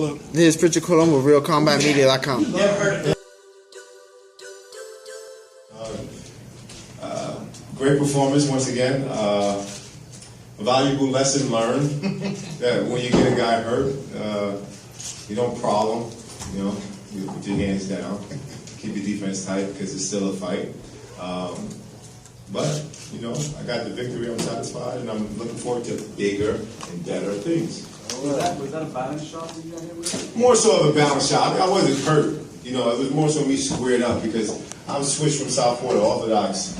This is Richard Colombo, RealCombatMedia.com. Great performance once again. A valuable lesson learned that when you get a guy hurt, you don't problem. You put your hands down, keep your defense tight because it's still a fight. But I got the victory. I'm satisfied, and I'm looking forward to bigger and better things. Was that a balance shot that you got hit with? More so of a balance shot. I wasn't hurt. It was more so me squared up because I'm switched from southpaw to orthodox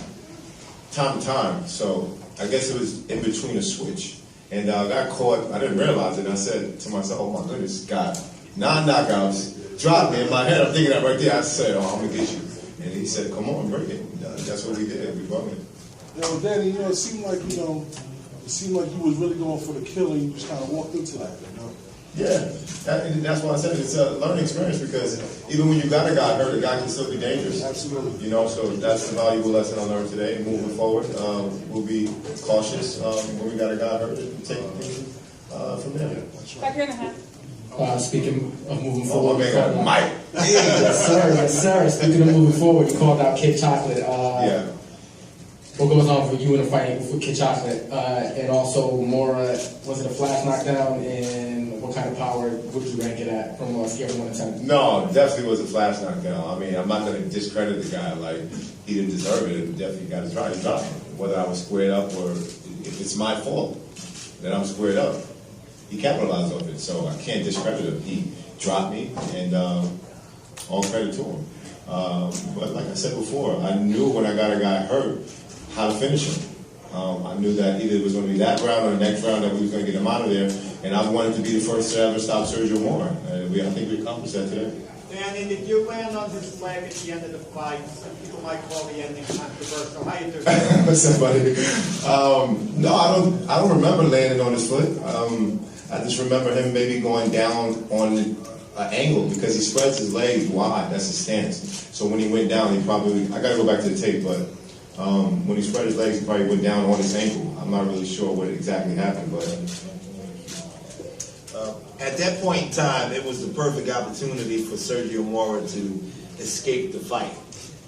time to time. So I guess it was in between a switch. And I got caught. I didn't realize it. And I said to myself, oh my goodness, got 9 knockouts, dropped me in my head. I'm thinking that right there. I said, oh, I'm going to get you. And he said, come on, bring it. And that's what we did. We brought it. Danny, it seemed like, you was really going for the kill and you just kind of walked into that, Yeah, that's why I said it's a learning experience because even when you got a guy hurt, a guy can still be dangerous. Absolutely. So that's the valuable lesson I learned today. Moving forward, we'll be cautious when we got a guy hurt and take things from there. Back here in the hat. Speaking of moving forward, Mike. Yes, sir. Speaking of moving forward, you called out Kid Chocolate. Yeah. What goes on for you in the fight with Kid Chocolate? And also, Mora, was it a flash knockdown? And what kind of power would you rank it at from a scale of 1 to 10? No, definitely was a flash knockdown. I mean, I'm not going to discredit the guy like he didn't deserve it. He definitely got his right. He dropped me. Whether I was squared up or if it's my fault that I'm squared up, he capitalized on it. So I can't discredit him. He dropped me, and all credit to him. But like I said before, I knew when I got a guy hurt how to finish him. I knew that either it was going to be that round or the next round that we was going to get him out of there, and I wanted to be the first to ever stop Sergio Mora. And I think we accomplished that today. Danny, did you land on his leg at the end of the fight? Some people might call the ending controversial. How you doing? What's up, buddy? No, I don't remember landing on his foot. I just remember him maybe going down on an angle because he spreads his legs wide. That's his stance. So when he went down, he probably, I got to go back to the tape, but when he spread his legs, he probably went down on his ankle. I'm not really sure what exactly happened, but at that point in time, it was the perfect opportunity for Sergio Mora to escape the fight,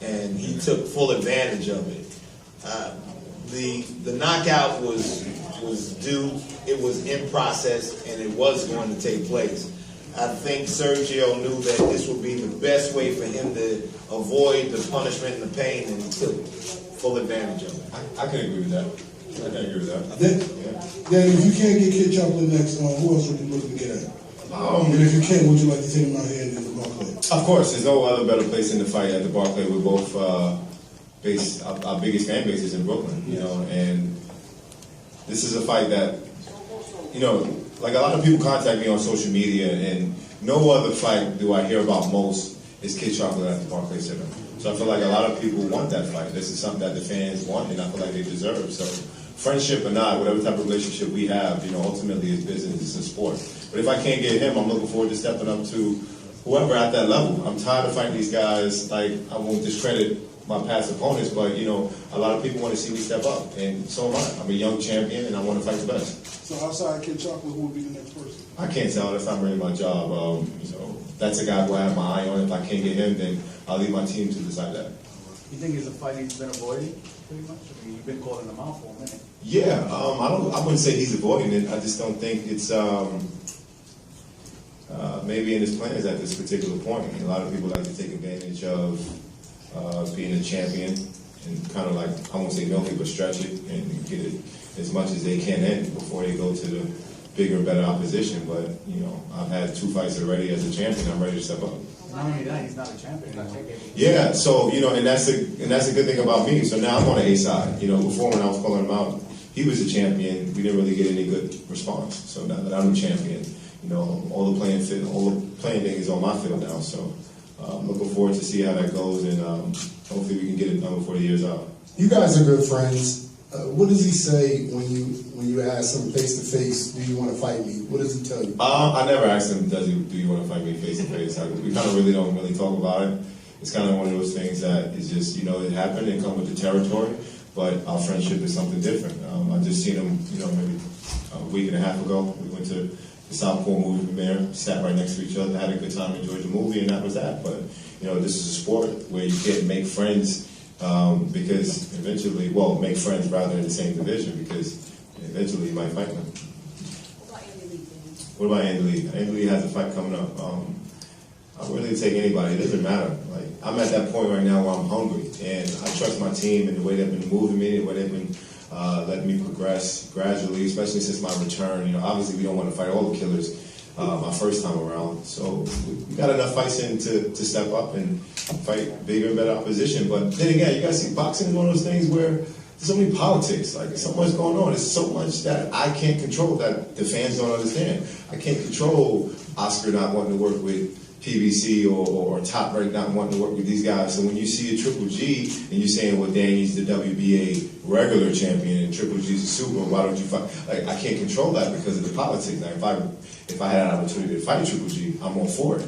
and he took full advantage of it. The knockout was due, it was in process, and it was going to take place. I think Sergio knew that this would be the best way for him to avoid the punishment and the pain, and he took full advantage of it. I can agree with that. I can agree with that. Then if you can't get Kid Chocolate next, who else would you looking to get at? And if you can, would you like to take him out here in the Barclay? Of course, there's no other better place in the fight at the Barclay. We're both based, our biggest fan base is in Brooklyn, and this is a fight that, like a lot of people contact me on social media, and no other fight do I hear about most is Kid Chocolate at the Barclay Center. So I feel like a lot of people want that fight. This is something that the fans want, and I feel like they deserve. So friendship or not, whatever type of relationship we have, ultimately it's business, it's a sport. But if I can't get him, I'm looking forward to stepping up to whoever at that level. I'm tired of fighting these guys. Like, I won't discredit my past opponents, but a lot of people want to see me step up, and so am I. I'm a young champion, and I want to fight the best. So outside Kid Chocolate, who would be the next person? I can't tell. That's not really my job. That's a guy who I have my eye on. If I can't get him, then I'll leave my team to decide that. You think it's a fight he's been avoiding, pretty much? I mean, you've been calling him out for a minute. Yeah, I wouldn't say he's avoiding it. I just don't think it's maybe in his plans at this particular point. A lot of people like to take advantage of being a champion and kind of like, I won't say milk it, but stretch it and get it as much as they can in before they go to the bigger and better opposition. But, I've had 2 fights already as a champion. I'm ready to step up. Not only that, he's not a champion. Yeah, so, and that's a good thing about me. So now I'm on the A side. Before when I was calling him out, he was a champion. We didn't really get any good response. So now that I'm a champion, all the playing thing is on my field now. So I'm looking forward to see how that goes, and hopefully we can get it done before the year's out. You guys are good friends. What does he say when you ask him face to face, do you want to fight me? What does he tell you? I never asked him, do you want to fight me face to face? We kind of really don't talk about it. It's kind of one of those things that is just, it happened and come with the territory, but our friendship is something different. I just seen him, maybe a week and a half ago. We went to the Southpaw movie premiere, sat right next to each other, had a good time, enjoyed the movie, and that was that. But this is a sport where you get make friends because eventually, make friends rather in the same division because eventually you might fight them. What about Andy Lee? Andy Lee has a fight coming up. I'll really take anybody. It doesn't matter. Like I'm at that point right now where I'm hungry, and I trust my team and the way they've been moving me, the way they've been letting me progress gradually, especially since my return. Obviously we don't want to fight all the killers my first time around. So we got enough fights in to step up and fight bigger and better opposition. But then again, you guys see, boxing is one of those things where there's so many politics. Like so much going on. There's so much that I can't control that the fans don't understand. I can't control Oscar not wanting to work with PBC or Top Rank not wanting to work with these guys. So when you see a Triple G and you're saying, well, Danny's the WBA regular champion and Triple G's a super, why don't you fight? Like, I can't control that because of the politics. Now, if I had an opportunity to fight Triple G, I'm all for it,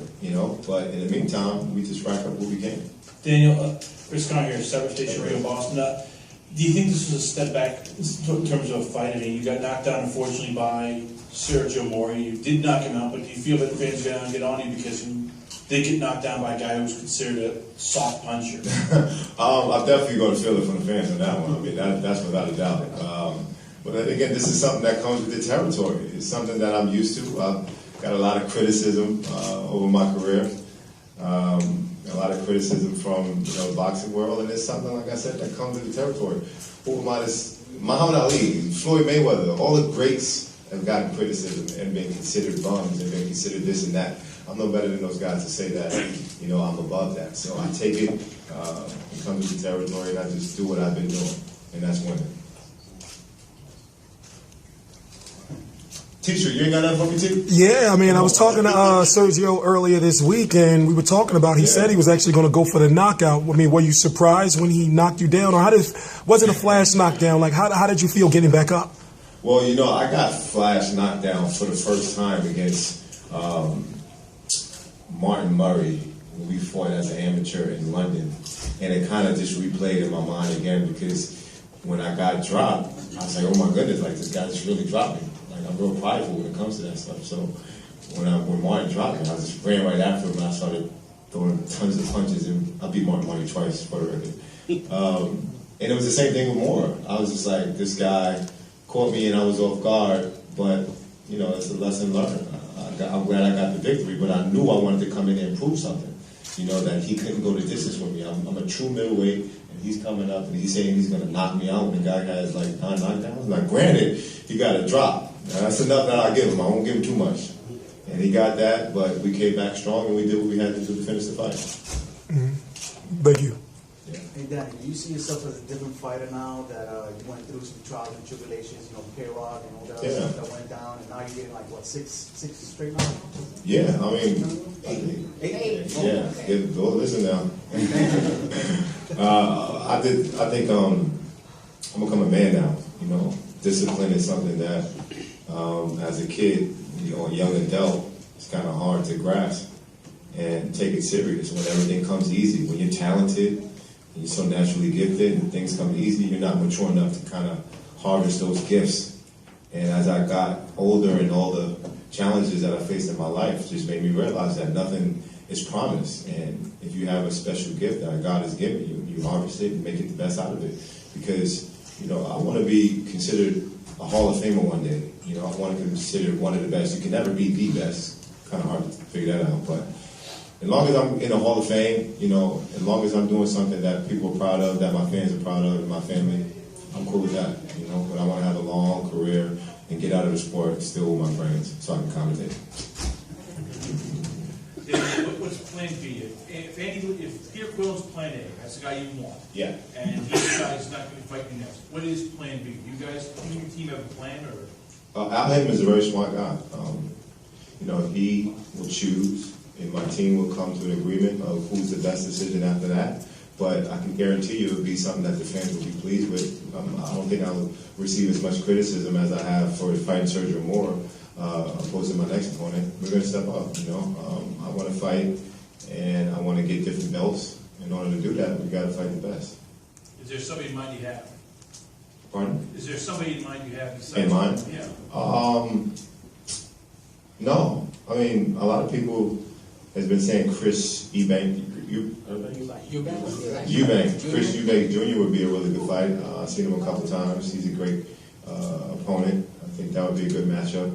But in the meantime, we just rack up what we can. Daniel, Chris Conner here, Cyber Station Radio Boston. Do you think this was a step back in terms of a fight? I mean, you got knocked down, unfortunately, by Sergio Mora. You did knock him out, but do you feel that fans are going to get on you because you did get knocked down by a guy who's considered a soft puncher? I'm definitely going to feel it from the fans on that one. I mean, that's without a doubt. But again, this is something that comes with the territory. It's something that I'm used to. I've got a lot of criticism over my career. A lot of criticism from the boxing world, and it's something, like I said, that comes with the territory. Muhammad Ali, Floyd Mayweather, all the greats have gotten criticism and been considered bums and been considered this and that. I'm no better than those guys to say that, I'm above that. So I take it, it comes with the territory, and I just do what I've been doing, and that's winning. Teacher, you ain't got nothing for me, too? Yeah, I mean, I was talking to Sergio earlier this week, and we were talking about, he said he was actually going to go for the knockout. I mean, were you surprised when he knocked you down? Or was it a flash knockdown? Like, how did you feel getting back up? Well, I got flash knocked down for the first time against Martin Murray when we fought as an amateur in London. And it kind of just replayed in my mind again because when I got dropped, I was like, oh my goodness, like this guy just really dropped me. Like I'm real prideful when it comes to that stuff. So when Martin dropped me, I just ran right after him and I started throwing tons of punches, and I beat Martin Murray twice for the record. And it was the same thing with Mora. I was just like, this guy caught me and I was off guard, but it's a lesson learned. I'm glad I got the victory, but I knew I wanted to come in there and prove something. That he couldn't go the distance with me. I'm a true middleweight, and he's coming up and he's saying he's going to knock me out when the guy has like 9 knockdowns. Like, granted, he got a drop. Now, that's enough that I give him. I won't give him too much. And he got that, but we came back strong and we did what we had to do to finish the fight. Mm-hmm. Thank you. Yeah. Hey, Danny, do you see yourself as a different fighter now that you went through some trials and tribulations, K-Rock and all that other stuff that went down, and now you're getting like, what, six straight knockouts? Yeah, I mean, Eight. Yeah, go listen now. I think I'm become a man now, Discipline is something that, as a kid, a young adult, it's kind of hard to grasp and take it serious when everything comes easy. When you're talented and you're so naturally gifted and things come easy, you're not mature enough to kind of harvest those gifts. And as I got older and all the challenges that I faced in my life just made me realize that nothing is promised. And if you have a special gift that God has given you, you harvest it and make it the best out of it. Because, I want to be considered a Hall of Famer one day. I want to be considered one of the best. You can never be the best. Kind of hard to figure that out. But as long as I'm in the Hall of Fame, as long as I'm doing something that people are proud of, that my fans are proud of, and my family, I'm cool with that. But I want to have a long career and get out of the sport still with my friends so I can commentate. What's plan B? If Peter Quill's plan A, that's the guy you want. Yeah. And he decides not going to fight you next. What is plan B? You guys, you and your team have a plan, or? Al Haymon is a very smart guy. He will choose, and my team will come to an agreement of who's the best decision after that. But I can guarantee you it'll be something that the fans will be pleased with. I don't think I'll receive as much criticism as I have for fighting Sergio Mora, opposed to my next opponent. We're going to step up, I want to fight, and I want to get different belts. In order to do that, we got to fight the best. Is there somebody in mind you have? Pardon? Is there somebody in mind you have besides? In mind? Yeah. No, I mean, a lot of people has been saying Chris Eubank, Chris Eubank Jr. would be a really good fight. I've seen him a couple times. He's a great opponent. I think that would be a good matchup.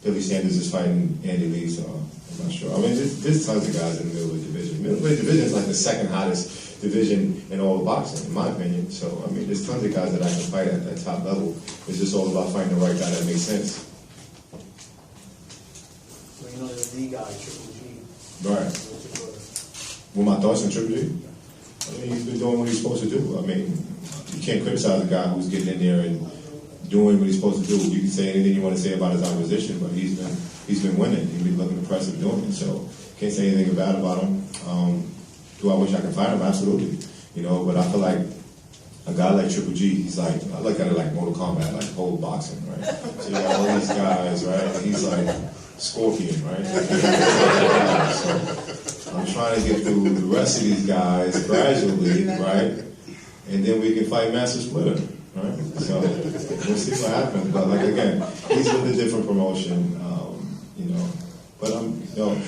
Billy Sanders is fighting Andy Lee, so I'm not sure. I mean, there's tons of guys in the middleweight division. Middleweight division is like the second hottest division in all of boxing, in my opinion. So, I mean, there's tons of guys that I can fight at that top level. It's just all about finding the right guy that makes sense. So you know the league guy, Triple G. Right. Well, my thoughts on Triple G? I mean, he's been doing what he's supposed to do. I mean, you can't criticize a guy who's getting in there and doing what he's supposed to do. You can say anything you want to say about his opposition, but he's been winning. He's been looking impressive doing it. So can't say anything bad about him. Do I wish I could fight him? Absolutely. You know, but I feel like a guy like Triple G, he's like, I look at it like Mortal Kombat, like whole boxing, right? So you got all these guys, right? And he's like Scorpion, right? So I'm trying to get through the rest of these guys gradually, right? And then we can fight Master Splitter. Right? So we'll see what happens. But like again, he's with a different promotion, you know. But you know,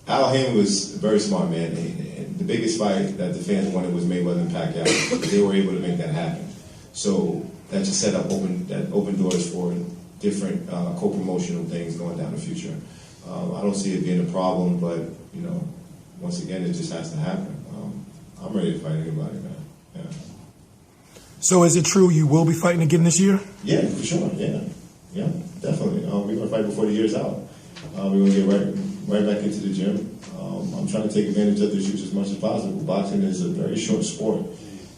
Al Haymon was a very smart man, and the biggest fight that the fans wanted was Mayweather and Pacquiao. They were able to make that happen. So that just set up open doors for different co-promotional things going down the future. I don't see it being a problem, but you know, once again, it just has to happen. I'm ready to fight anybody, man. Yeah. So is it true you will be fighting again this year? Yeah, for sure. Yeah, definitely. We're gonna fight before the year's out. We're gonna get right back into the gym. I'm trying to take advantage of the shoots as much as possible. Boxing is a very short sport,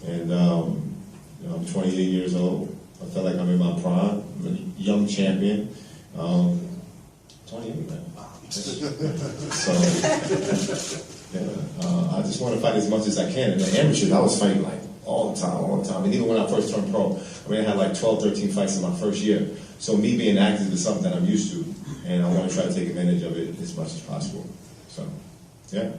and you know, I'm 28 years old. I feel like I'm in my prime. I'm a young champion. 28, man. So, yeah, I just want to fight as much as I can. In the amateurs, I was fighting like all the time. And even when I first turned pro, I mean, I had like 12, 13 fights in my first year. So me being active is something that I'm used to, and I want to try to take advantage of it as much as possible. So, yeah.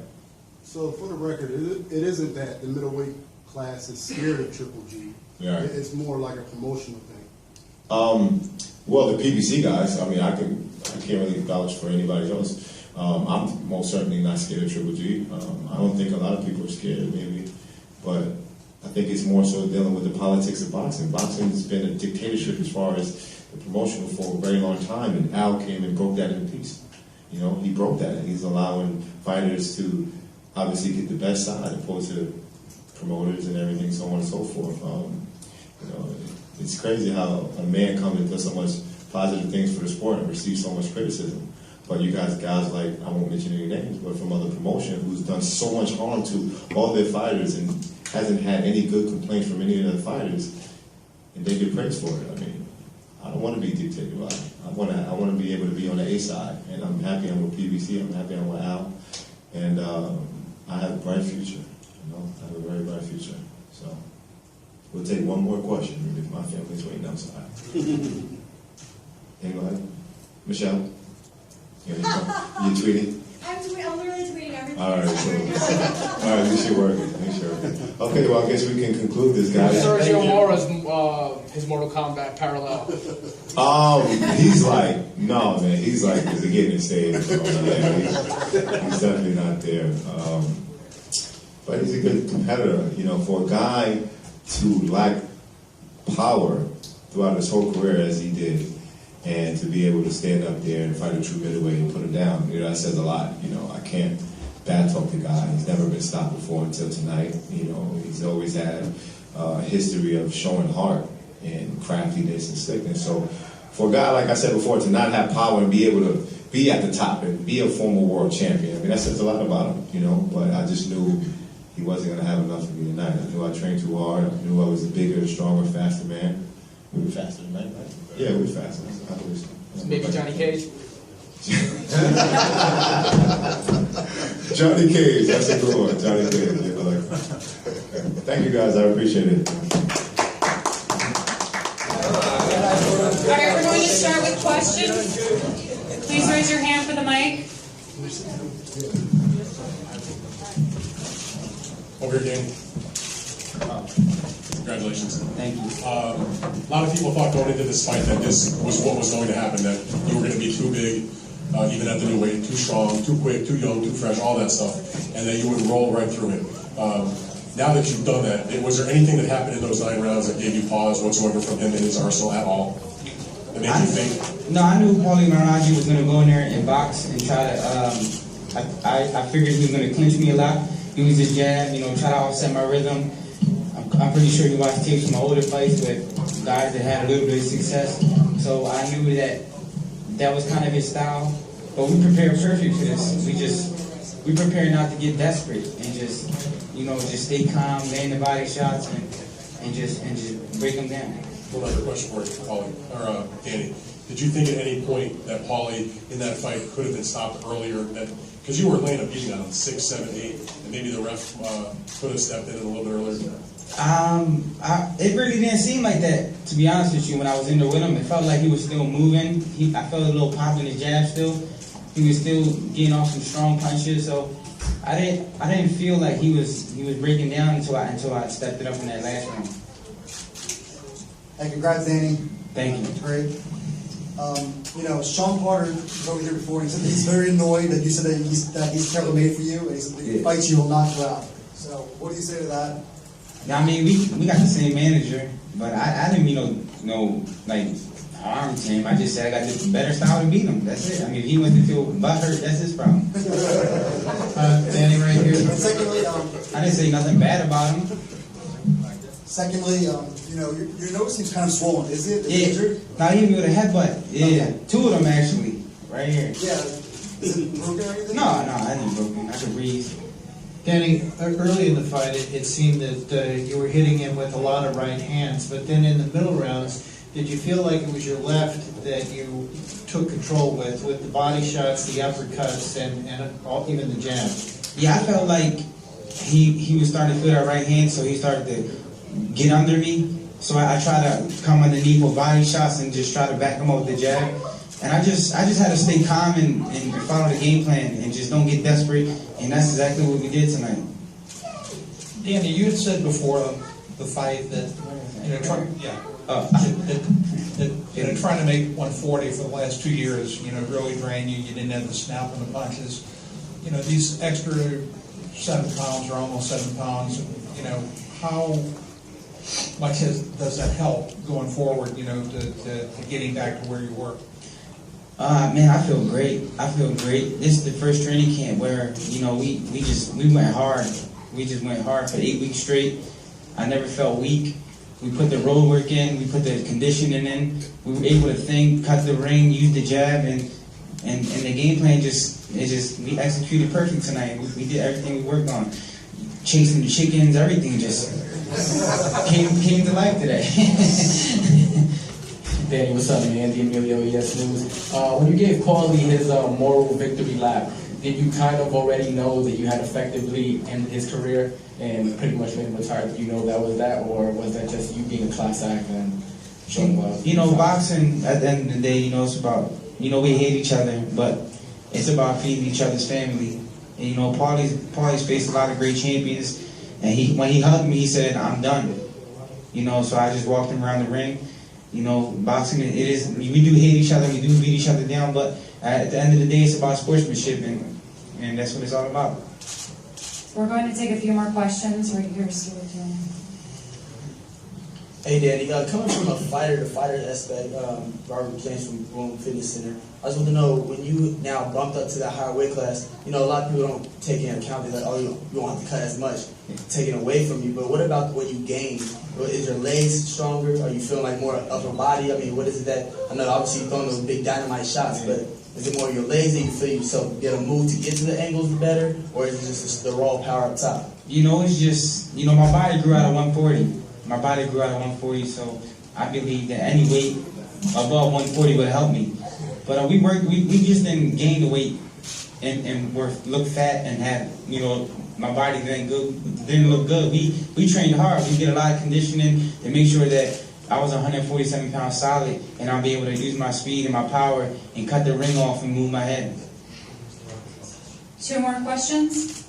So for the record, it isn't that the middleweight class is scared of Triple G. Yeah. It's more like a promotional thing. Well, the PBC guys, I mean, I can't really vouch for anybody else. I'm most certainly not scared of Triple G. I don't think a lot of people are scared, maybe, but I think it's more so dealing with the politics of boxing. Boxing has been a dictatorship as far as the promotional for a very long time, and Al came and broke that into pieces. You know, he broke that, and he's allowing fighters to obviously get the best side, opposed to promoters and everything, so on and so forth. You know, it's crazy how a man comes and does so much positive things for the sport and receives so much criticism. But you guys like, I won't mention any names, but from other promotion who's done so much harm to all their fighters and hasn't had any good complaints from any of the fighters, and they get praised for it. I mean, I don't want to be dictated by it. I want to be able to be on the A side, and I'm happy I'm with PBC. I'm happy I'm with Al, and I have a bright future. You know, I have a very bright future. So we'll take one more question if my family's waiting outside. Anybody? Michelle? You tweeting? I'm literally tweeting everything. All right, so, all right, we should work it. Okay, well, I guess we can conclude this, guys. Sergio Mora's his Mortal Kombat parallel. He's like, no, man, he's like the beginning stage. So, yeah, he's definitely not there. But he's a good competitor. You know, for a guy to lack power throughout his whole career as he did, and to be able to stand up there and fight a true middleweight and put him down, you know, that says a lot. You know, I can't bad talk the guy. He's never been stopped before until tonight. You know, he's always had a history of showing heart and craftiness and slickness. So for a guy, like I said before, to not have power and be able to be at the top and be a former world champion, I mean, that says a lot about him, you know, but I just knew he wasn't going to have enough of me tonight. I knew I trained too hard. I knew I was a bigger, stronger, faster man. We were faster tonight, right? Yeah, we were faster. Maybe Johnny Cage? Johnny Cage, that's a good one. Johnny Cage. Yeah, I like that. Thank you guys, I appreciate it. All right, we're going to start with questions. Please raise your hand for the mic. Over here, Danny. Congratulations. Thank you. A lot of people thought going into this fight that this was what was going to happen, that you were going to be too big, even at the new weight, too strong, too quick, too young, too fresh, all that stuff, and that you would roll right through it. Now that you've done that, was there anything that happened in those 9 rounds that gave you pause whatsoever from him and his arsenal at all? That made you think? No, I knew Malignaggi was going to go in there and box and try to. I figured he was going to clinch me a lot. Use his jab, try to offset my rhythm. I'm pretty sure you watched tapes from my older fights with guys that had a little bit of success. So I knew that was kind of his style. But we prepared perfect for this. We prepared not to get desperate and just stay calm, land the body shots, and just break them down. One other question for you, Paulie, or Danny. Did you think at any point that Paulie in that fight could have been stopped earlier? Because you were laying a beating on him 6, 7, 8, and maybe the ref could have stepped in a little bit earlier. It really didn't seem like that, to be honest with you. When I was in there with him, it felt like he was still moving. I felt a little pop in his jab still. He was still getting off some strong punches, so I didn't feel like he was breaking down until I stepped it up in that last round. Hey, congrats, Danny. Thank you. Great. Sean Porter was over here before, and he said he's very annoyed that you said that he's tailor-made for you, and he said if he fights you, he'll knock you out. So, what do you say to that? I mean, we got the same manager, but I didn't mean no harm to him. I just said I got the better style to beat him. That's it. I mean, if he wants to feel butthurt, that's his problem. Danny, right here. And secondly, I didn't say nothing bad about him. Secondly, your nose seems kind of swollen. Is it? Injured? Now he hit me with a headbutt. Yeah, okay. 2 of them actually, right here. Yeah. Is it broken or anything? No, I didn't broken. I could breathe. Danny, early in the fight, it seemed that you were hitting him with a lot of right hands, but then in the middle rounds, did you feel like it was your left that you took control with the body shots, the uppercuts, and even the jab? Yeah, I felt like he was starting to feel that right hand, so he started to get under me. So I tried to come underneath with body shots and just try to back him up with the jab. And I just had to stay calm and follow the game plan and just don't get desperate. And that's exactly what we did tonight. Danny, you had said before the fight that trying to make 140 for the last 2 years, really drained you. You didn't have the snap and the punches. These extra 7 pounds or almost 7 pounds. How much does that help going forward? To getting back to where you were. Man, I feel great. This is the first training camp where, we went hard. We just went hard for 8 weeks straight. I never felt weak. We put the road work in, we put the conditioning in. We were able to think, cut the ring, use the jab, and the game plan we executed perfect tonight. We did everything we worked on. Chasing the chickens, everything just came to life today. Danny, what's up, man? Andy Emilio, Yes News. When you gave Paulie his moral victory lap, did you kind of already know that you had effectively ended his career and pretty much made him retire? Did you know that was that, or was that just you being a class act and showing love? Boxing, at the end of the day, it's about, we hate each other, but it's about feeding each other's family. And, Paulie's faced a lot of great champions, and when he hugged me, he said, "I'm done." So I just walked him around the ring. Boxing, we do hate each other, we do beat each other down, but at the end of the day, it's about sportsmanship, and that's what it's all about. We're going to take a few more questions right here, Stuart. Hey, Danny, coming from a fighter-to-fighter aspect, Robert James from Boom Fitness Center, I just want to know, when you now bumped up to that higher weight class, a lot of people don't take into account, they're like, oh, you don't have to cut as much, taken away from you, but what about what you gained? Is your legs stronger? Are you feeling like more upper body? I mean, what is it that, I know obviously you're throwing those big dynamite shots, but is it more your legs that you feel yourself get a move to get to the angles better, or is it just the raw power up top? It's just, my body grew out of 140. My body grew out of 140, so I believe that any weight above 140 would help me. But we just didn't gain the weight and look fat and have, my body didn't look good. We trained hard. We did a lot of conditioning to make sure that I was 147 pounds solid, and I'll be able to use my speed and my power and cut the ring off and move my head. 2 more questions.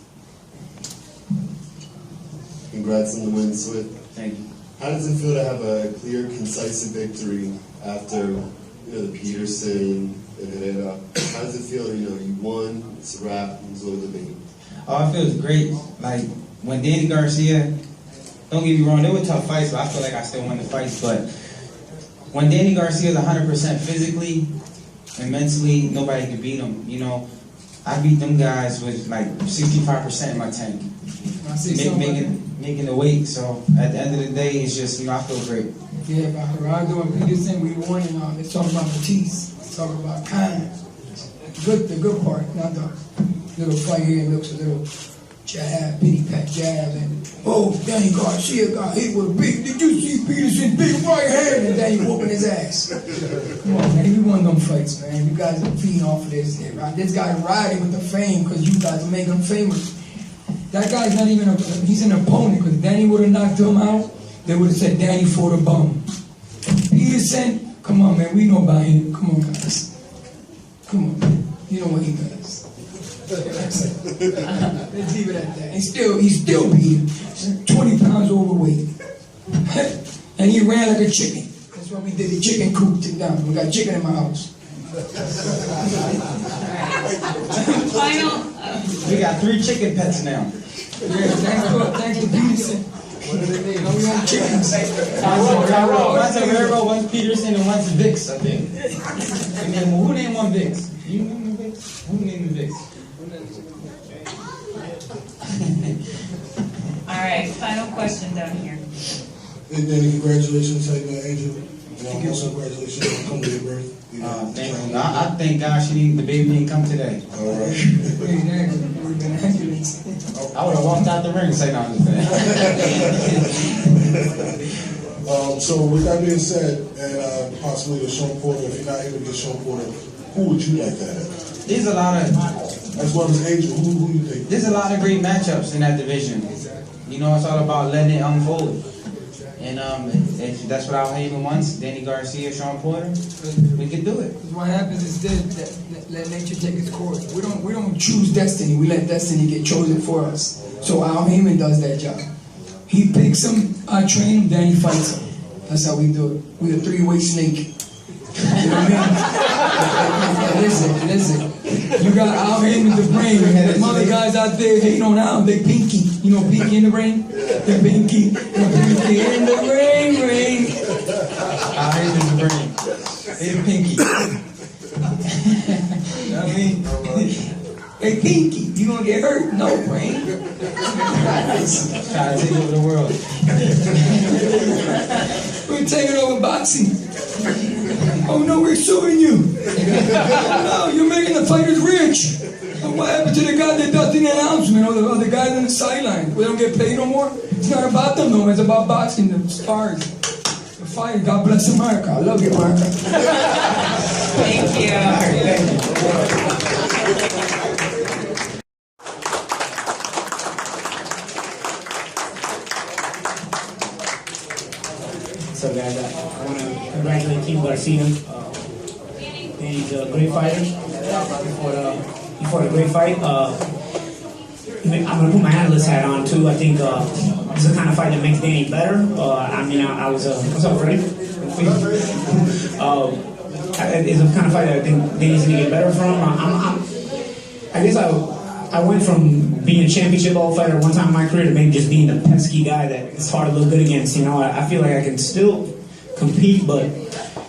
Congrats on the win, Swift. Thank you. How does it feel to have a clear, concise victory after the Peterson and Herrera? How does it feel? You won. It's a wrap. It's all debate. Oh, it feels great. Like when Danny Garcia, don't get me wrong, they were tough fights, but I feel like I still won the fights. But when Danny Garcia is 100% physically and mentally, nobody can beat him. I beat them guys with like 65% in my tank, making the weight. So at the end of the day, it's just I feel great. Yeah, about Gerardo and Peterson, we won, and let's talk about Batiste. Let's talk about Khan. The good part, not the little fight here. It looks a little jab, pity pat jab, and Danny Garcia got hit with a big. Did you see Peterson's big right hand? And Danny whooping his ass. Come on, man, we won them fights, man. You guys are feeding off of this. This guy riding with the fame because you guys are making him famous. That guy's not even he's an opponent, because Danny would have knocked him out. They would have said Danny fought a bum. Peterson, come on, man, we know about him. Come on, guys. Come on, man. You know what he does. Let's leave it at that. He's still beating. 20 pounds overweight. And he ran like a chicken. That's why we did the chicken coop down. We got chicken in my house. Final. We got 3 chicken pets now. Yeah, thanks to Peterson. What do they name? We own chickens. One's Herrera, one's Peterson, and one's Vix, I think. Who named one Vix? You name the Vix? Who named the Vix? All right, final question down here. Hey, Danny, congratulations, Angel. Also, congratulations on coming to your birth. Thank you. I thank God the baby didn't come today. All right. I would have walked out the ring and said, no, I'm just saying. So with that being said, and possibly the Sean Porter, if you're not able to get Sean Porter, who would you like to have? There's a lot of, as well as Angel, who you think? There's a lot of great matchups in that division. It's all about letting it unfold. And that's what Al Haven wants, Danny Garcia, Sean Porter. We can do it. What happens is let nature take its course. We don't choose destiny. We let destiny get chosen for us. So Al Haven does that job. He picks him, I train him, then he fights him. That's how we do it. We a 3-way snake. You know what I mean? Listen. You got Al Haven in the brain. Them other guys out there hating on Al, they pinky. You know pinky in the brain? They're pinky. They're pinky in the brain. Al Haven in the brain. They're pinky. I mean, hey pinky, you gonna get hurt? No, brain. Trying to take over the world. We're taking over boxing. Oh no, we're suing you. No, you're making the fighters rich. And what happened to the guy that does the announcement or the other guys on the sideline? We don't get paid no more? It's not about them no more, it's about boxing, the stars. The fight, God bless America. I love you, America. Thank you. So guys, I want to congratulate Team Garcia. He's a great fighter. He fought a great fight. I'm going to put my analyst hat on too. I think it's the kind of fight that makes Danny better. I was what's up, Freddie? It's the kind of fight that I think Danny's going to get better from. I guess I went from being a championship level fighter one time in my career to maybe just being the pesky guy that it's hard to look good against. I feel like I can still compete, but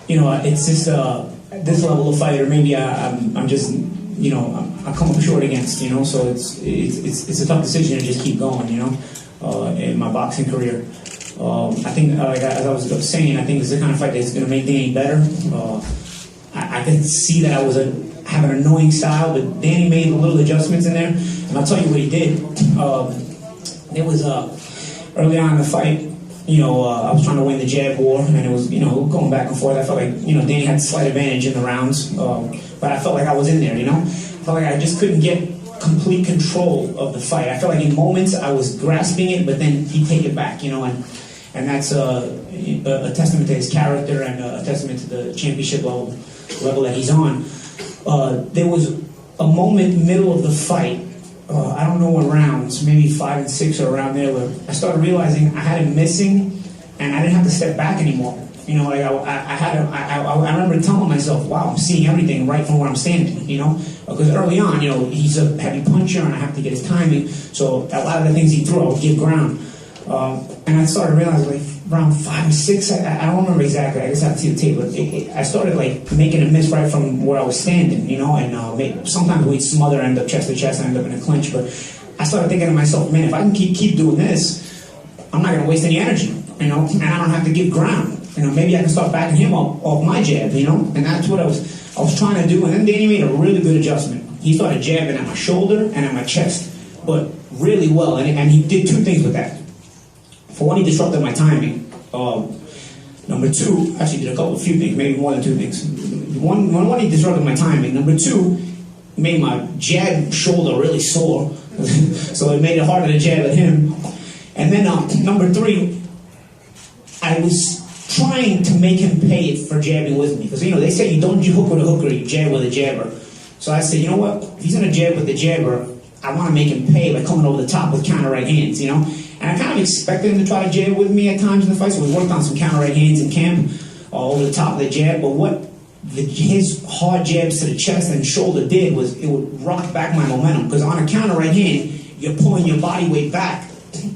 it's just this level of fighter. Maybe I'm just I come up short against. So it's a tough decision to just keep going. In my boxing career, I think as I was saying, I think it's the kind of fight that's going to make Danny better. I could see that I was have an annoying style, but Danny made a little adjustments in there, and I'll tell you what he did. It was early on in the fight, I was trying to win the jab war, and it was, going back and forth. I felt like, Danny had a slight advantage in the rounds, but I felt like I was in there, I felt like I just couldn't get complete control of the fight. I felt like in moments I was grasping it, but then he'd take it back, and that's a testament to his character and a testament to the championship level that he's on. There was a moment middle of the fight, I don't know what rounds, maybe 5 and 6 or around there, where I started realizing I had him missing and I didn't have to step back anymore. You know, like I remember telling myself, wow, I'm seeing everything right from where I'm standing, you know? Because early on, you know, he's a heavy puncher and I have to get his timing. So a lot of the things he threw, I would give ground. And I started realizing, like, around 5 or 6, I don't remember exactly, I guess I have to see the tape, but I started, like, making a miss right from where I was standing, you know? And sometimes we'd smother, end up chest to chest, and end up in a clinch. But I started thinking to myself, man, if I can keep doing this, I'm not going to waste any energy, you know? And I don't have to give ground. You know, maybe I can start backing him up off my jab, you know? And that's what I was trying to do. And then Danny made a really good adjustment. He started jabbing at my shoulder and at my chest, but really well. And he did 2 things with that. For one, he disrupted my timing. Number 2, actually did a few things, maybe more than 2 things. One, he disrupted my timing. Number 2, made my jab shoulder really sore. So it made it harder to jab at him. And then number 3, I was trying to make him pay it for jabbing with me. Because, you know, they say you don't hook with a hooker, you jab with a jabber. So I said, you know what? If he's going to jab with the jabber, I want to make him pay by coming over the top with counter right hands, you know? And I kind of expected him to try to jab with me at times in the fight, so we worked on some counter right hands in camp over the top of the jab. But what his hard jabs to the chest and shoulder did was it would rock back my momentum. Because on a counter right hand, you're pulling your body weight back,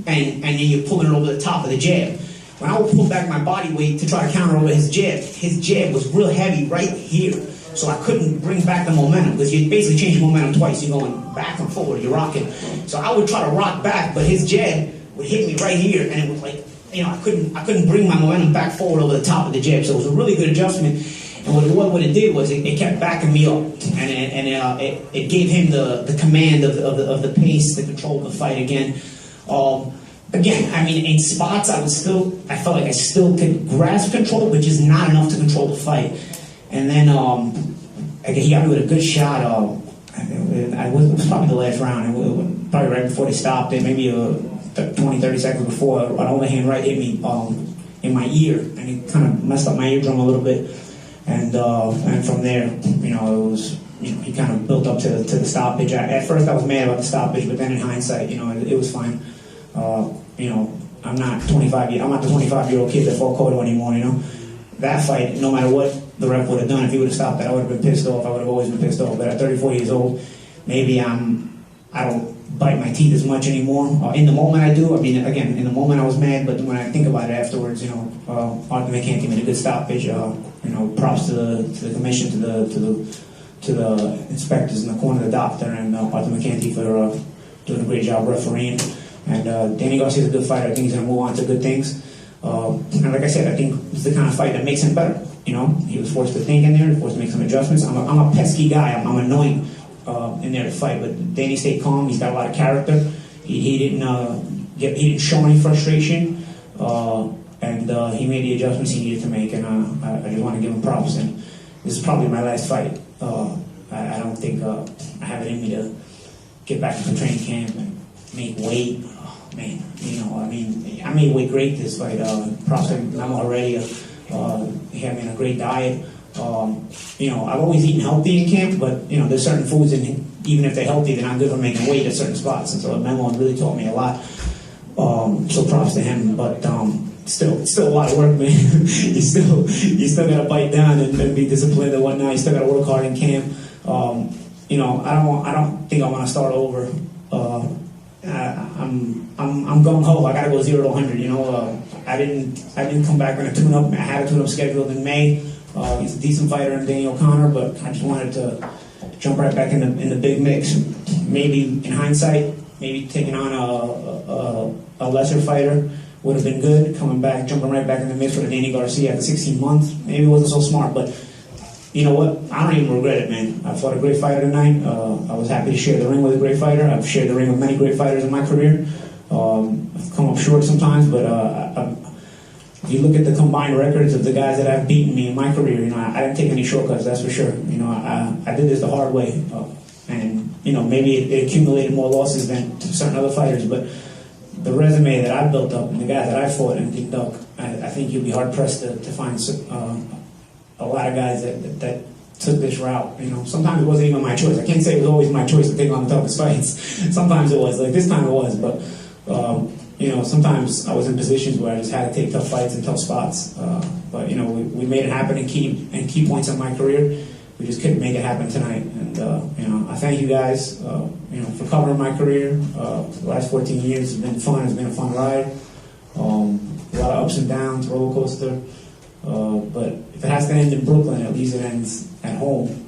and then you're pulling it over the top of the jab. When I would pull back my body weight to try to counter over his jab was real heavy right here. So I couldn't bring back the momentum, because you basically change your momentum twice. You're going back and forward, you're rocking. So I would try to rock back, but his jab would hit me right here, and it was like, you know, I couldn't bring my momentum back forward over the top of the jab. So it was a really good adjustment. And what it did was it kept backing me up, and it gave him the command of the pace, the control of the fight again. Again, I mean, in spots, I felt like I still could grasp control, but just not enough to control the fight. And then he got me with a good shot. It was probably the last round, probably right before they stopped it, maybe 20, 30 seconds before. An overhand right hit me in my ear, and it kind of messed up my eardrum a little bit. And from there, you know, it was, you know, he kind of built up to the stoppage. At first, I was mad about the stoppage, but then in hindsight, you know, it was fine. You know, I'm not the 25-year-old kid that fought Cotto anymore, you know. That fight, no matter what the ref would have done, if he would have stopped that, I would have been pissed off. I would have always been pissed off. But at 34 years old, maybe I don't bite my teeth as much anymore. In the moment I do. I mean, again, in the moment I was mad, but when I think about it afterwards, you know, Arthur McCanty made a good stoppage. You know, props to the commission, to the inspectors in the corner, the doctor, and Arthur McCanty for doing a great job refereeing. And Danny Garcia is a good fighter. I think he's going to move on to good things. And like I said, I think it's the kind of fight that makes him better. You know, he was forced to think in there, he was forced to make some adjustments. I'm a pesky guy. I'm annoying in there to fight. But Danny stayed calm. He's got a lot of character. He didn't show any frustration, and he made the adjustments he needed to make. And I just want to give him props. And this is probably my last fight. I don't think I have it in me to get back into training camp and make weight. Man, you know, I mean, I made weight great this fight. Props to him already. He had me on a great diet. You know, I've always eaten healthy in camp, but, you know, there's certain foods, even if they're healthy, they're not good for making weight at certain spots. And so Memo really taught me a lot. So props to him. But still a lot of work, man. you still got to bite down and be disciplined and whatnot. You still got to work hard in camp. You know, I don't think I want to start over. I'm gung ho. I gotta go 0 to 100. You know, I didn't come back on a tune-up. I had a tune-up scheduled in May. He's a decent fighter in Danny O'Connor, but I just wanted to jump right back in the big mix. Maybe in hindsight, maybe taking on a lesser fighter would have been good. Coming back, jumping right back in the mix with Danny Garcia after 16 months, maybe it wasn't so smart, but. You know what? I don't even regret it, man. I fought a great fighter tonight. I was happy to share the ring with a great fighter. I've shared the ring with many great fighters in my career. I've come up short sometimes, but if you look at the combined records of the guys that have beaten me in my career, you know, I didn't take any shortcuts, that's for sure. You know, I did this the hard way. And, you know, maybe it accumulated more losses than certain other fighters, but the resume that I built up and the guys that I fought and beat up, I think you'd be hard-pressed to find a lot of guys that took this route. You know, sometimes it wasn't even my choice. I can't say it was always my choice to take on the toughest fights. Sometimes it was. Like this time it was. But sometimes I was in positions where I just had to take tough fights and tough spots. But we made it happen in key points in my career. We just couldn't make it happen tonight. And I thank you guys, for covering my career. The last 14 years has been fun. It's been a fun ride. A lot of ups and downs, roller coaster. But if it has to end in Brooklyn, at least it ends at home.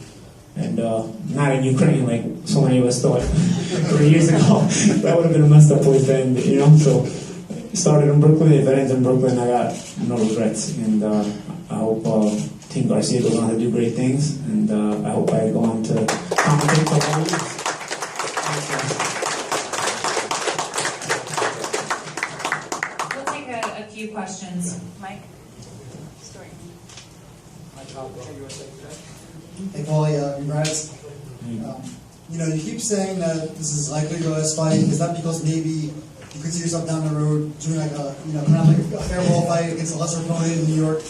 And not in Ukraine like so many of us thought 3 years ago. That would have been a messed up place to end, So it started in Brooklyn. If it ends in Brooklyn, I got no regrets. And I hope Team Garcia goes on to do great things. And I hope I go on to commentate for all years. We'll take a few questions. Mike? Hey, Paulie, congrats. You keep saying that this is likely to go as fight. Is that because maybe you could see yourself down the road doing like a, kind of like a fair ball fight against a lesser opponent in New York?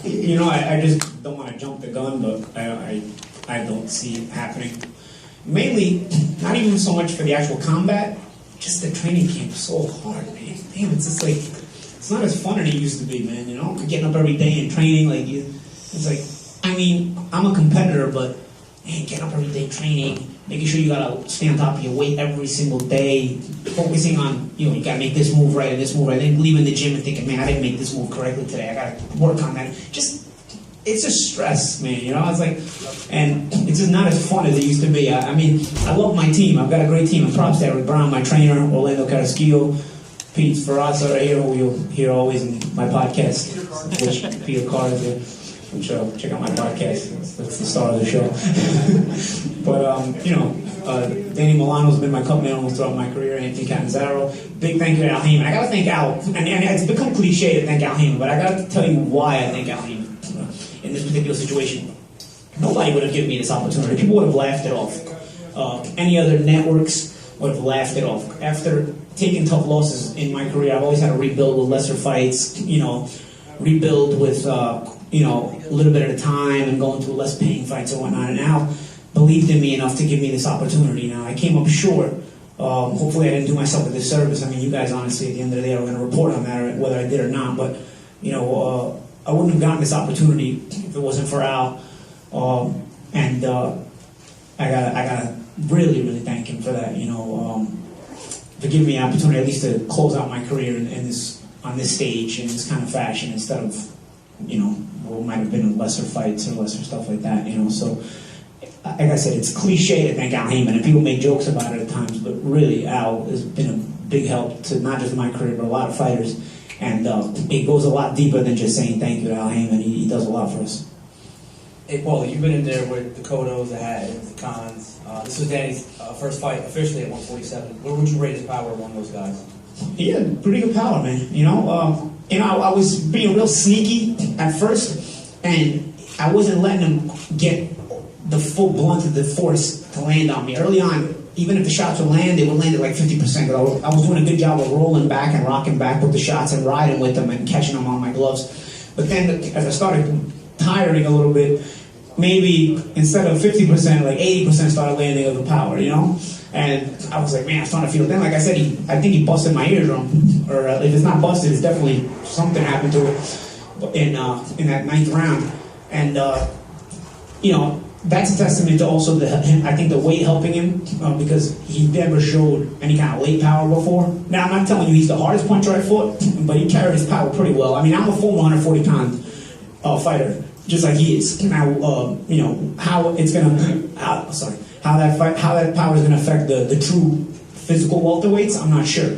I just don't want to jump the gun, but I don't see it happening. Mainly, not even so much for the actual combat, just the training camp is so hard, man. Damn, it's just like, it's not as fun as it used to be, man, Getting up every day and training, it's like, I'm a competitor, but man, getting up every day training, making sure you gotta stay on top of your weight every single day, focusing on, you gotta make this move right and this move right, then leaving the gym and thinking, man, I didn't make this move correctly today, I gotta work on that. It's just stress, man, It's like, and it's just not as fun as it used to be. I love my team. I've got a great team. And props to Eric Brown, my trainer, Orlando Carrasquillo, Pete Ferrazza right here, who you'll hear always in my podcast, which Peter Carter did. Check out my podcast. That's the star of the show. But Danny Milano's been my cup man almost throughout my career. Anthony Catanzaro. Big thank you to Al Heyman. I gotta thank Al, and it's become cliche to thank Al Heyman, but I gotta tell you why I thank Al Heyman in this particular situation. Nobody would have given me this opportunity. People would have laughed it off. Any other networks would have laughed it off. After taking tough losses in my career, I've always had to rebuild with lesser fights. Rebuild with a little bit at a time and going to less paying fights and whatnot. And Al believed in me enough to give me this opportunity. Now, I came up short. Hopefully I didn't do myself a disservice. You guys honestly, at the end of the day, are going to report on that, whether I did or not. But, I wouldn't have gotten this opportunity if it wasn't for Al. I gotta really, really thank him for that, for giving me an opportunity at least to close out my career on this stage in this kind of fashion instead of, what might have been lesser fights or lesser stuff like that, So, like I said, it's cliche to thank Al Heyman, and people make jokes about it at times, but really, Al has been a big help to not just my career, but a lot of fighters. And it goes a lot deeper than just saying thank you to Al Heyman. He does a lot for us. Hey, Paulie, you've been in there with the Cottos, the Hattons, the Khans. This was Danny's first fight officially at 147. Where would you rate his power among those guys? He had pretty good power, man. I was being real sneaky at first, and I wasn't letting him get the full blunt of the force to land on me. Early on, even if the shots would land, they would land at like 50%. I was doing a good job of rolling back and rocking back with the shots and riding with them and catching them on my gloves. But then as I started tiring a little bit, maybe instead of 50%, like 80% started landing of the power, And I was like, man, I'm starting to feel it. Then, like I said, I think he busted my eardrum. Or if it's not busted, it's definitely something happened to it in that 9th round. And, that's a testament to also I think the weight helping him because he never showed any kind of late power before. Now, I'm not telling you he's the hardest puncher I fought, but he carried his power pretty well. I'm a full 140-pound fighter, just like he is. Now, how that power is gonna affect the true physical welterweights, I'm not sure.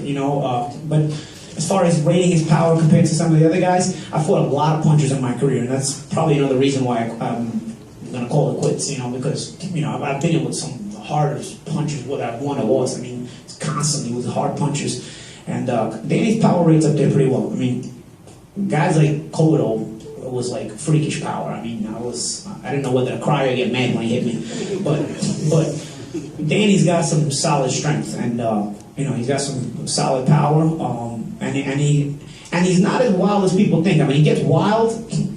But as far as rating his power compared to some of the other guys, I fought a lot of punchers in my career, and that's probably another reason why I'm gonna call it quits. Because I've been in with some of the hardest punchers, whether I've won or lost. It's constantly with hard punchers, and Danny's power rate's up there pretty well. Guys like Cotto was like freakish power. I didn't know whether to cry or get mad when he hit me, but Danny's got some solid strength, and he's got some solid power, and he's not as wild as people think. he gets wild,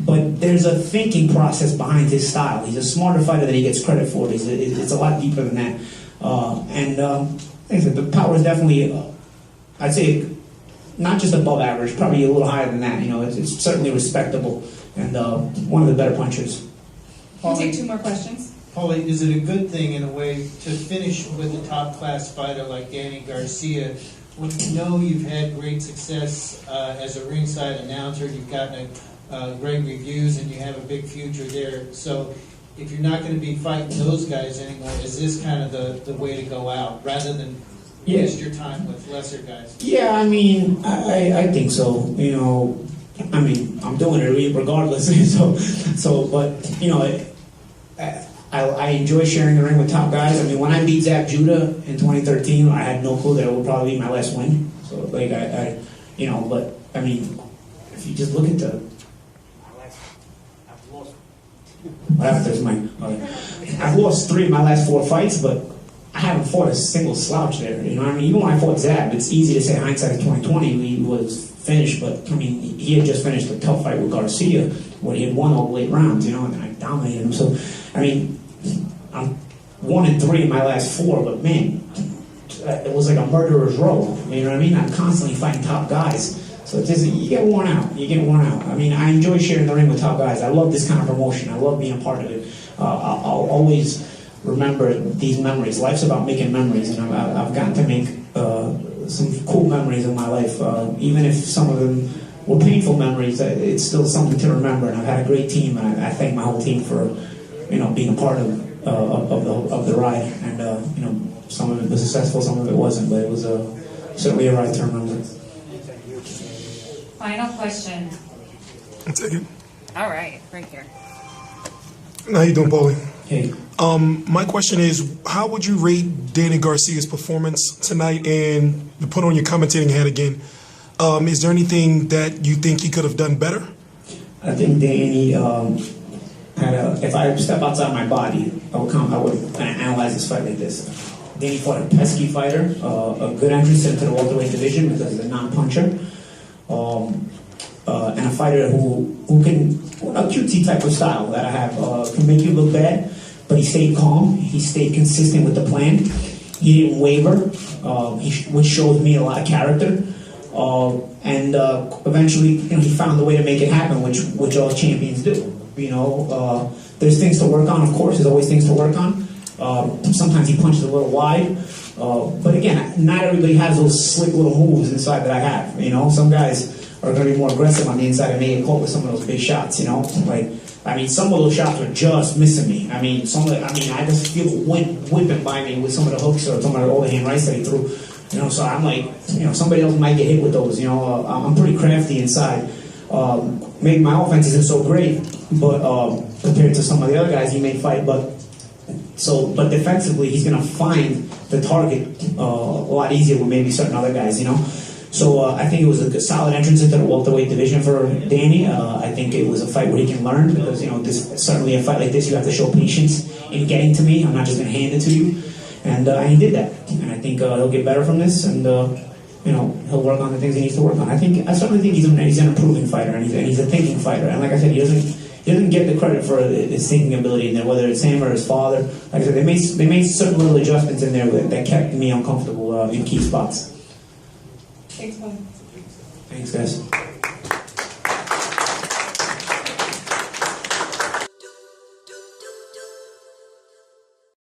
but there's a thinking process behind his style. He's a smarter fighter than he gets credit for. It's a lot deeper than that, like I said, the power is definitely, I'd say, not just above average, probably a little higher than that. You know, it's certainly respectable and one of the better punchers. We'll take 2 more questions. Paulie, is it a good thing in a way to finish with a top class fighter like Danny Garcia when you know you've had great success as a ringside announcer, you've gotten great reviews, and you have a big future there? So if you're not going to be fighting those guys anymore, is this kind of the way to go out rather than waste your time with lesser guys? Yeah, I mean, I think so. You know, I mean, I'm doing it regardless. But you know, I enjoy sharing the ring with top guys. I mean, when I beat Zach Judah in 2013, I had no clue that it would probably be my last win. So, like, you know, but I mean, if you just look at what happened to this mic? I've lost 3 of my last 4 fights, but I haven't fought a single slouch there. You know what I mean? Even when I fought Zab, it's easy to say hindsight of 2020, he was finished, but I mean, he had just finished a tough fight with Garcia where he had won all the late rounds, you know, and I dominated him. So, I mean, I'm 1-3 in my last 4, but man, it was like a murderer's row. You know what I mean? I'm constantly fighting top guys. So it's just, you get worn out. You get worn out. I mean, I enjoy sharing the ring with top guys. I love this kind of promotion. I love being a part of it. I'll always remember these memories. Life's about making memories, and I've gotten to make some cool memories in my life. Even if some of them were painful memories, it's still something to remember. And I've had a great team, and I thank my whole team for, you know, being a part of the ride. And you know, some of it was successful, some of it wasn't, but it was certainly a ride to remember. Final question. I'll take it. All right, right here. How you doing, Paulie? Hey. My question is, how would you rate Danny Garcia's performance tonight? And to put on your commentating hat again, is there anything that you think he could have done better? I think Danny if I step outside my body, I would analyze this fight like this. Danny fought a pesky fighter, a good entrance into the welterweight division because he's a non-puncher, and a fighter who can, a QT type of style that I have, can make you look bad, but he stayed calm, he stayed consistent with the plan, he didn't waver, which showed me a lot of character, and eventually, you know, he found the way to make it happen, which all champions do. You know, there's things to work on, of course, there's always things to work on. Sometimes he punches a little wide, but again, not everybody has those slick little moves inside that I have. You know, some guys are going to be more aggressive on the inside and may get caught with some of those big shots. You know, like, I mean, some of those shots were just missing me. I mean, I just feel the wind whipping by me with some of the hooks or some of the overhand rights that he threw. You know, so I'm like, you know, somebody else might get hit with those. You know, I'm pretty crafty inside. Maybe my offense isn't so great, but compared to some of the other guys he may fight, but defensively he's going to find the target a lot easier with maybe certain other guys, you know. So I think it was a solid entrance into the welterweight division for Danny. I think it was a fight where he can learn because, you know, certainly a fight like this you have to show patience in getting to me. I'm not just going to hand it to you, and he did that. And I think he'll get better from this, and you know, he'll work on the things he needs to work on. I certainly think he's an improving fighter, and he's a thinking fighter. And like I said, he doesn't get the credit for his thinking ability in there, whether it's him or his father. Like I said, they made certain little adjustments in there that kept me uncomfortable in key spots. Thanks, Paul. Thanks, guys.